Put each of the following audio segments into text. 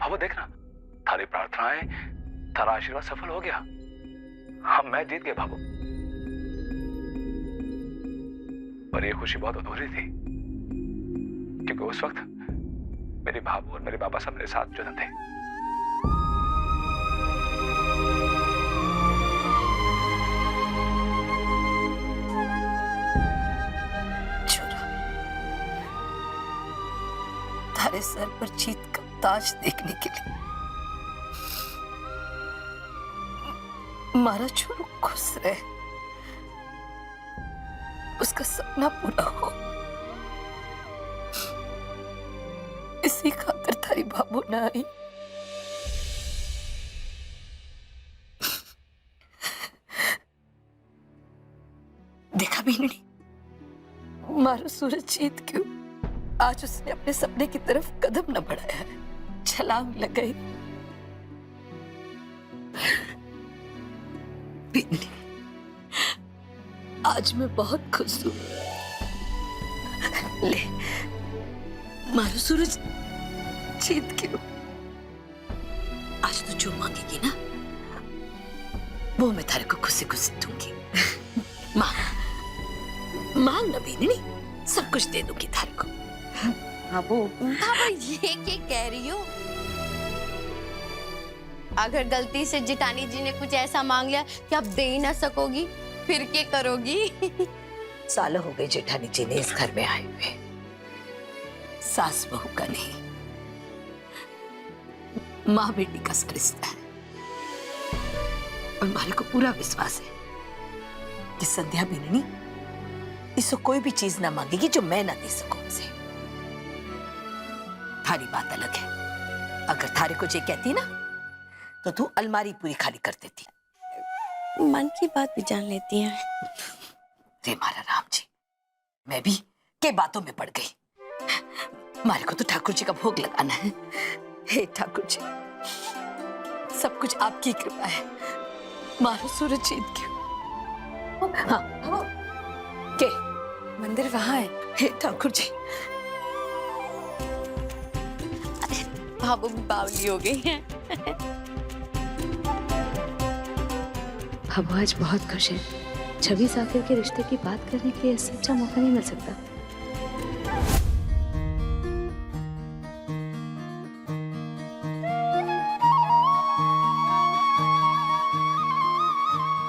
भावो देखना, थारी प्रार्थनाएं, थारा आशीर्वाद सफल हो गया। हम मैं जीत गए भावो। पर ये खुशी बहुत अधूरी थी, क्योंकि उस वक्त मेरी भाभू और मेरे पापा सब मेरे साथ जो थे। थारे सर पर जीत का ताज देखने के लिए मारा छोरू खुश रहे, उसका सपना पूरा हो, इसी खातिर थारी भाभू न आई। देखा बीनड़ी, मारो सूरज जीत क्यों आज उसने अपने सपने की तरफ कदम न बढ़ाया है, छलांग लगाई। बीनड़ी, आज मैं बहुत खुश हूं। ले मारो सूरज जीत क्यों, आज तो जो मांगेगी ना वो मैं थारे को खुशी खुशी दूंगी। मांग ना बीनड़ी, सब कुछ दे दूंगी थारे को। भाभो ये क्या कह रही हो? अगर गलती से जिठानी जी ने कुछ ऐसा मांग लिया कि आप दे ही ना सकोगी, फिर क्या करोगी? सालों हो गए जेठानी जी ने इस घर में आए हुए, सास बहू का नहीं, माँ बेटी का सा रिश्ता है। और हमारे को पूरा विश्वास है कि संध्या बीननी इसको कोई भी चीज ना मांगेगी जो मैं ना दे सकूं उसे। थारी बात अलग है, अगर थारे को जे कहती ना तो तू अलमारी पूरी खाली कर देती। मन की बात भी जान लेती हैं। रे मारा राम जी, मैं भी के बातों में पड़ गई। हमारे को तो ठाकुर जी का भोग लगाना है। हे ठाकुर जी, सब कुछ आपकी कृपा है। मारो सूरज जीत क्यों। हाँ के मंदिर वहां है। हे ठाकुर जी, भाभो भी बावली हो गई है। भाभो आज बहुत खुश है। छवि साकिर के रिश्ते की बात करने के लिए इससे अच्छा मौका नहीं मिल सकता।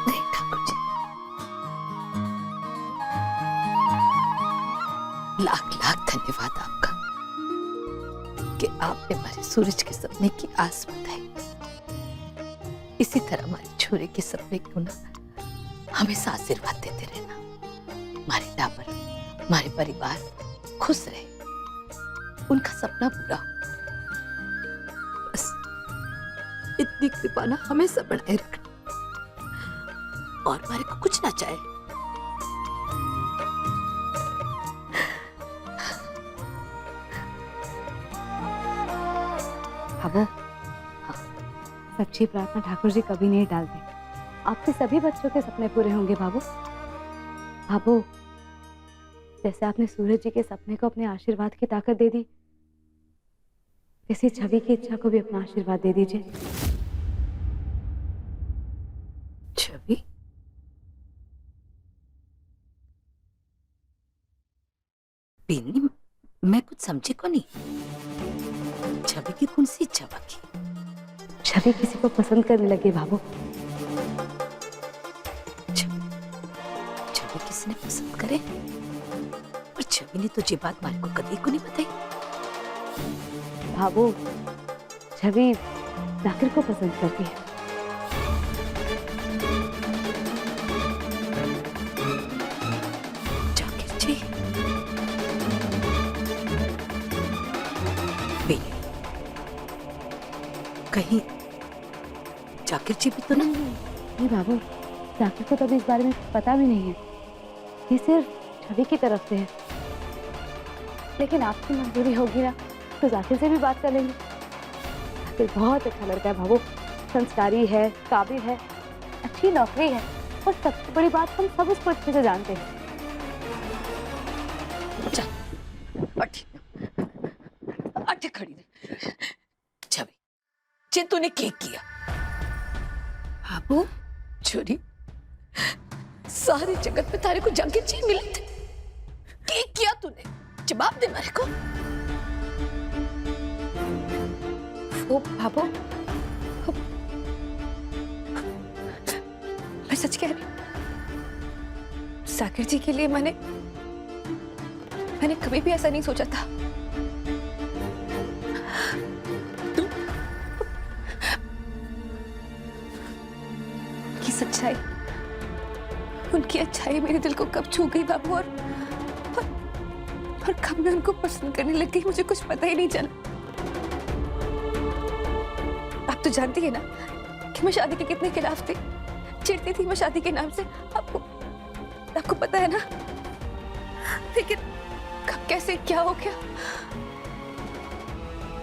नहीं ठाकुर जी, लाख लाख धन्यवाद आपका कि आपने हमारे सूरज के सपने की आस बताई। इसी तरह हमारे छोरे के सपने को ना हमेशा आशीर्वाद देते रहना। हमारे टाबर, हमारे परिवार खुश रहे, उनका सपना पूरा हो। बस इतनी कृपा ना हमेशा बनाए रखना, और हमारे को कुछ ना चाहे। भाभो, सच्ची प्रार्थना ठाकुर जी कभी नहीं टालते। आपके सभी बच्चों के सपने पूरे होंगे भाभो। भाभो, जैसे आपने सूरज जी के सपने को अपने आशीर्वाद की ताकत दे दी, वैसे छवि की इच्छा को भी अपना आशीर्वाद दे दीजिए। छवि, बीनी, मैं कुछ समझे को नहीं। छवि की कौन सी इच्छा बाकी? छवि किसी को पसंद करने लगी भाभो। छवि किसने पसंद करे? और छवि ने तुझे बात मारे को कभी को नहीं बताई। भाभो, छवि जाकिर को पसंद करती है। जाकिर जी, कहीं जाकिर जी भी तो नहीं भाभो, जाकिर को तो अभी इस बारे में पता भी नहीं है। ये सिर्फ छवि की तरफ से है। लेकिन आपकी मंजूरी होगी ना तो जाकिर से भी बात कर लेंगे। जाकिर बहुत अच्छा लड़का है भाभो, संस्कारी है, काबिल है, अच्छी नौकरी है, और सबसे बड़ी बात हम सब उसको अच्छे से जानते हैं। अठ खड़ी जे तूने के किया। बाबू छोरी, सारे जगत में तारे को जाके जी मिले थे, के किया तूने? जवाब दे मेरे को। वो बाबू, मैं सच कह रही हूँ, साकिर जी के लिए मैंने कभी भी ऐसा नहीं सोचा था। उनकी सच्चाई, उनकी अच्छाई मेरे दिल को कब छू गई बाबू, और कब मैं उनको पसंद करने लग गई मुझे कुछ पता ही नहीं चला। आप तो जानती है ना कि मैं शादी के कितने खिलाफ थी, चिढ़ती थी मैं शादी के नाम से। आपको पता है ना, लेकिन कब कैसे क्या हो गया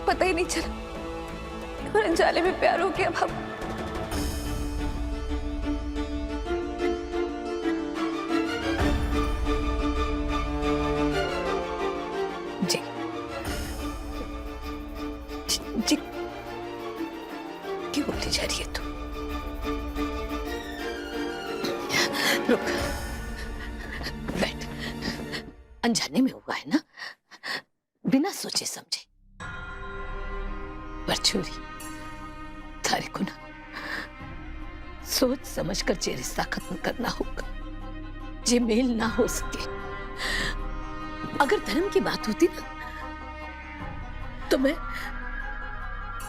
पता ही नहीं चला, और अनजाने में प्यार हो गया बाबू। जी जी, क्यों बोली जा रही है तू? रुक, बैठ। अनजाने में हुआ है ना, बिना सोचे समझे। पर छोरी, तारे को ना सोच समझ कर जे रिश्ता खत्म करना होगा, जे मेल ना हो सके। अगर धर्म की बात होती ना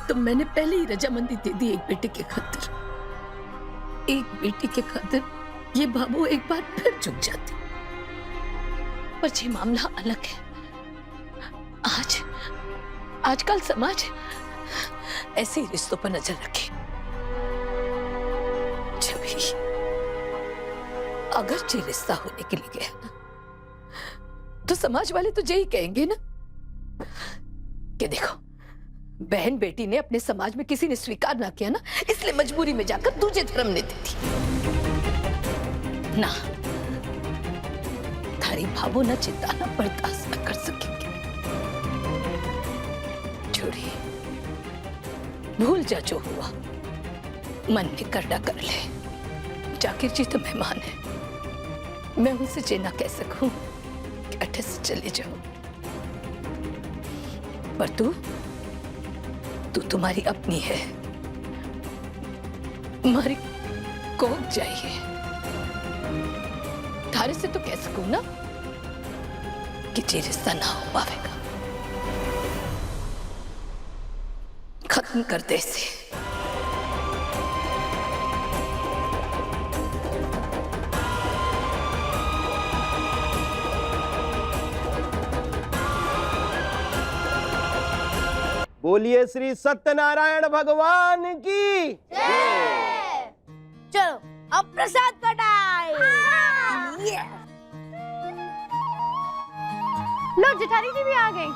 तो मैंने पहले ही रजामंदी दे दी एक बेटे के खातिर। एक बेटी के खातिर ये बाबू एक बार फिर झुक जाते, पर ये मामला अलग है। आजकल समाज ऐसे ही रिश्तों पर नजर रखे। जब ही अगर ये रिश्ता होने के लिए गया ना, तो समाज वाले तो यही कहेंगे ना कि देखो, बहन बेटी ने अपने समाज में किसी ने स्वीकार ना किया ना, इसलिए मजबूरी में जाकर दूसरे धर्म ने दे दी ना। थारी भावो ना चिंता बर्दाश्त न कर सकेंगे। छोड़ी, भूल जा जो हुआ, मन में करना कर ले। जाकिर जी तो मेहमान है, मैं उनसे ये ना कह सकूं कि अठे से चले जाओ। पर तू तुम्हारी अपनी है, हमारी कोक चाहिए। थारे से तो कह सकूं ना कि ये रिश्ता ना हो पाएगा, खत्म कर दे इसे। बोलिए श्री सत्यनारायण भगवान की जय। चलो अब प्रसाद का टाइम। लो, जेठानी जी भी आ गई।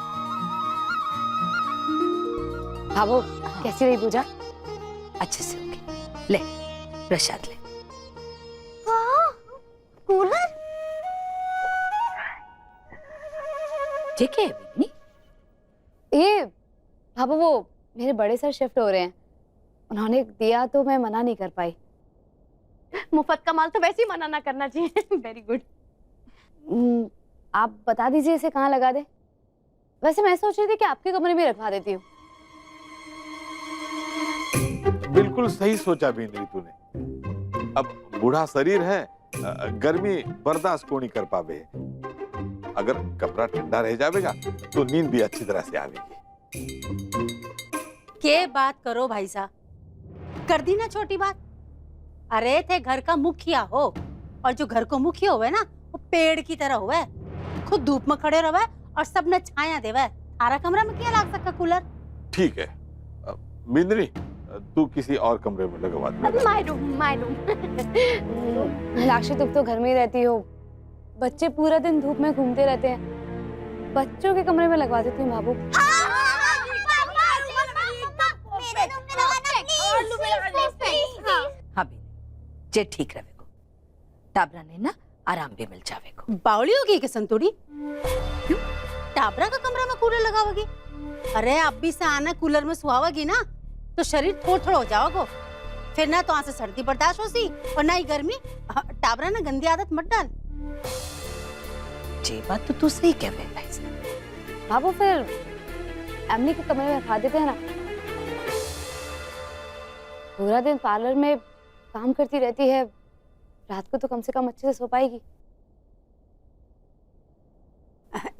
भाभो, कैसी रही पूजा? अच्छे से होगी। ले प्रसाद ले। कूलर ठीक है बेबी। ये भाभो, वो मेरे बड़े सर शिफ्ट हो रहे हैं, उन्होंने दिया तो मैं मना नहीं कर पाई। मुफ्त का माल तो वैसे ही मना ना करना चाहिए। Very good. आप बता दीजिए इसे कहाँ लगा दे। वैसे मैं सोच रही थी कि आपके कमरे में रखवा देती हूँ। बिल्कुल सही सोचा बिंद्री तूने। अब बूढ़ा शरीर है, गर्मी बर्दाश्त को नहीं कर पावे। अगर कपड़ा ठंडा रह जाएगा तो नींद भी अच्छी तरह से आवेगी। के बात करो भाई साहब, कर दी ना छोटी बात। अरे थे घर का मुखिया हो, और जो घर को मुखिया होवे ना, वो पेड़ की तरह होवे, खुद धूप में खड़े रहे और सबने छाया देवे। थारा कमरा में क्या लाग सकता कूलर? ठीक है बिंद्री, तू किसी और कमरे में लगवा दे। My room, my room. Meenakshi, तुम तो घर में ही रहती हो, बच्चे पूरा दिन धूप में घूमते रहते हैं, बच्चों के कमरे में लगवा देती हूँ बाबू। हाँ भी जे ठीक रहेगो, टाबरा ने ना आराम भी मिल जावेगो। बावली होगी के संतुड़ी? क्यों टाबरा का कमरा में कूलर लगाओगी? अरे अब भी से आना कूलर में सुहावगी ना, तो शरीर थोड़ हो जाओगो। फिर ना तो वहां से सर्दी बर्दाश्त हो सी और ना ही गर्मी। टाबरा ना गंदी आदत मत डाल। ये बात तो तू सही कह रहे भाई। बाबू फिर अम्मी के कमरे में रखा देते हैं ना, पूरा दिन पार्लर में काम करती रहती है, रात को तो कम से कम अच्छे से सो पाएगी।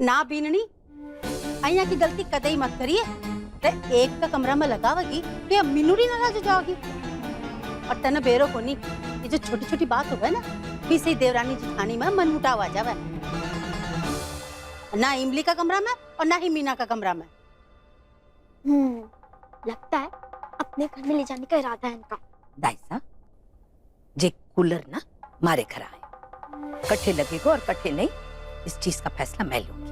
ना बीननी अइया की गलती कदई मत करिए। एक का कमरा में लगावगी तो या मिनुरी नाराज हो जाओगी। और तने बेरो को नहीं, ये जो छोटी छोटी बात हो गए ना, भी सही देवरानी जेठानी में मन मुटाव आ जावे। ना इमली का कमरा में और ना ही मीना का कमरा में। लगता है अपने घर में ले जाने का इरादा है इनका। दाइसा जे कूलर ना मारे घर आए, कट्ठे लगेगा और कट्ठे नहीं, इस चीज का फैसला मैं लूंगी।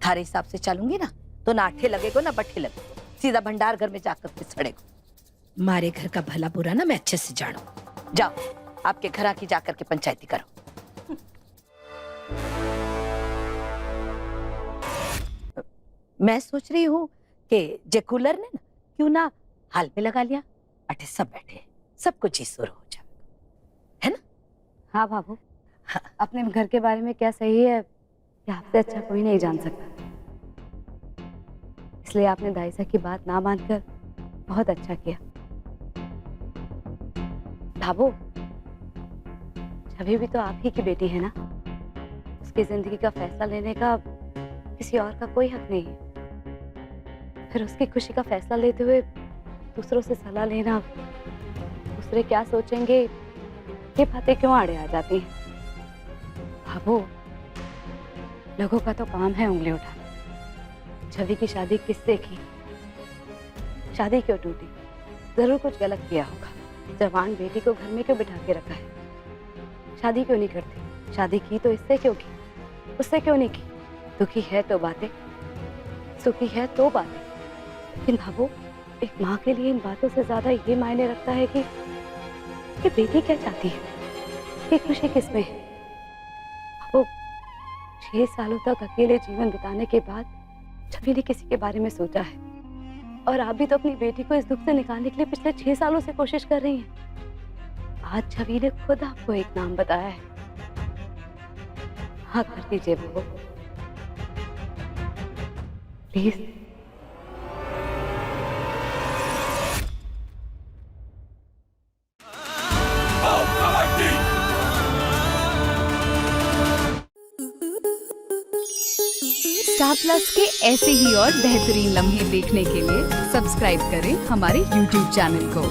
थारे हिसाब से चलूंगी ना तो ना आठे लगेगा ना बट्ठे लगेगा, सीधा भंडार घर में जाकर के सड़ेगा। मारे घर का भला बुरा ना मैं अच्छे से जानू। जाओ आपके घर आके जाकर के पंचायती करो। मैं सोच रही हूँ कि जे कूलर ने ना क्यों ना हाल में लगा लिया, अटे सब बैठे, सब कुछ ही शुरू हो जाए, है ना? हाँ बाबू, अपने घर के बारे में क्या सही है कि आपसे अच्छा कोई नहीं जान सकता। इसलिए आपने दाइसा की बात ना मानकर बहुत अच्छा किया। बाबू, छवि भी तो आप ही की बेटी है ना, उसकी जिंदगी का फैसला लेने का किसी और का कोई हक नहीं है। फिर उसकी खुशी का फैसला लेते हुए दूसरों से सलाह लेना, दूसरे क्या सोचेंगे, ये बातें क्यों आड़े आ जाती हैं? बाबू, लोगों का तो काम है उंगली उठाना। छवि की शादी किससे की, शादी क्यों टूटी? जरूर कुछ गलत किया होगा। जवान बेटी को घर में क्यों बिठा के रखा है? शादी क्यों नहीं करती? शादी की तो इससे क्यों की, उससे क्यों नहीं की? दुखी है तो बातें, सुखी है तो बातें। लेकिन बाबू, एक माँ के लिए इन बातों से ज्यादा ये मायने रखता है कि बेटी क्या चाहती है, कि खुशी किसमें है। वो 6 सालों तक अकेले जीवन बिताने के बाद छवि ने किसी के बारे में सोचा है, और आप भी तो अपनी बेटी को इस दुख से निकालने के लिए पिछले 6 सालों से कोशिश कर रही हैं। आज छवि ने खुद आपको एक नाम बताया है। हाँ कर दीजिए बाबू, प्लीज। स्टार प्लस के ऐसे ही और बेहतरीन लम्हे देखने के लिए सब्सक्राइब करें हमारे YouTube चैनल को।